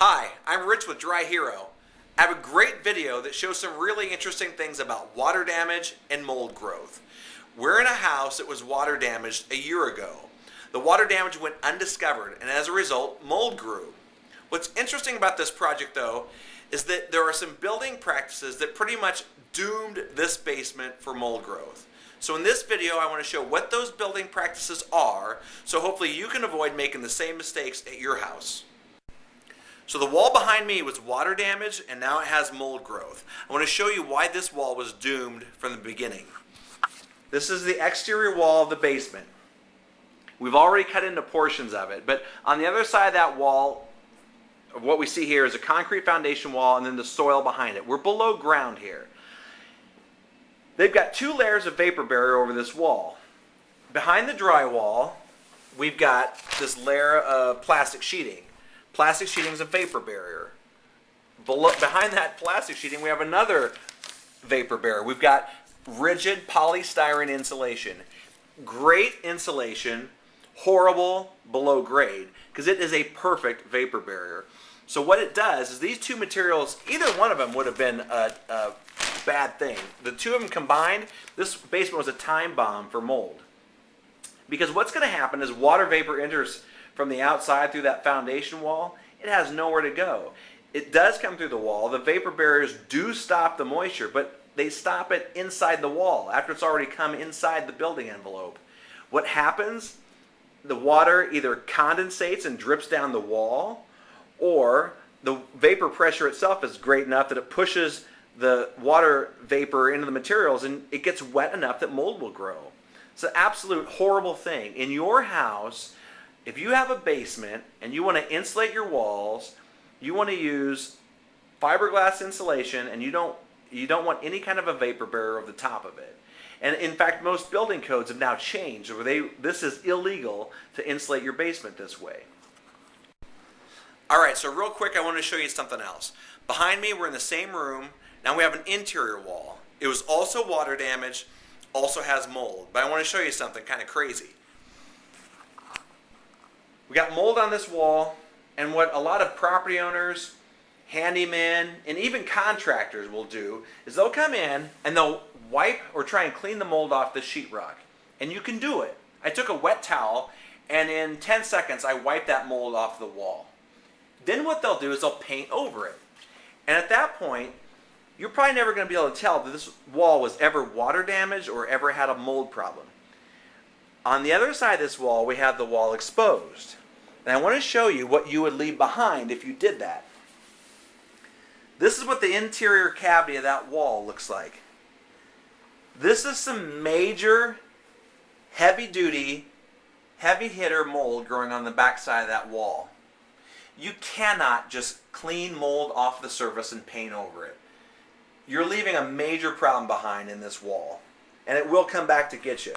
Hi, I'm Rich with DryHero. I have a great video that shows some really interesting things about water damage and mold growth. We're in a house that was water damaged a year ago. The water damage went undiscovered, and as a result, mold grew. What's interesting about this project, though, is that there are some building practices that pretty much doomed this basement for mold growth. So in this video, I want to show what those building practices are, so hopefully you can avoid making the same mistakes at your house. So the wall behind me was water damage, and now it has mold growth. I want to show you why this wall was doomed from the beginning. This is the exterior wall of the basement. We've already cut into portions of it, but on the other side of that wall, what we see here is a concrete foundation wall and then the soil behind it. We're below ground here. They've got two layers of vapor barrier over this wall. Behind the drywall, we've got this layer of plastic sheeting. Plastic sheeting is a vapor barrier. Behind that plastic sheeting, we have another vapor barrier. We've got rigid polystyrene insulation. Great insulation, horrible below grade, because it is a perfect vapor barrier. So what it does is these two materials, either one of them would have been a bad thing. The two of them combined, this basement was a time bomb for mold. Because what's going to happen is water vapor enters from the outside through that foundation wall. It has nowhere to go. It does come through the wall. The vapor barriers do stop the moisture, but they stop it inside the wall after it's already come inside the building envelope. What happens? The water either condensates and drips down the wall, or the vapor pressure itself is great enough that it pushes the water vapor into the materials and it gets wet enough that mold will grow. It's an absolute horrible thing. In your house, if you have a basement and you want to insulate your walls, you want to use fiberglass insulation, and you don't want any kind of a vapor barrier over the top of it. And in fact, most building codes have now changed where this is illegal to insulate your basement this way. All right, so real quick, I want to show you something else. Behind me, we're in the same room. Now we have an interior wall. It was also water damaged, also has mold. But I want to show you something kind of crazy. We got mold on this wall, and what a lot of property owners, handymen, and even contractors will do is they'll come in and they'll wipe or try and clean the mold off the sheetrock. And you can do it. I took a wet towel, and in 10 seconds I wiped that mold off the wall. Then what they'll do is they'll paint over it. And at that point, you're probably never going to be able to tell that this wall was ever water damaged or ever had a mold problem. On the other side of this wall, we have the wall exposed. And I want to show you what you would leave behind if you did that. This is what the interior cavity of that wall looks like. This is some major, heavy-duty, heavy-hitter mold growing on the back side of that wall. You cannot just clean mold off the surface and paint over it. You're leaving a major problem behind in this wall, and it will come back to get you.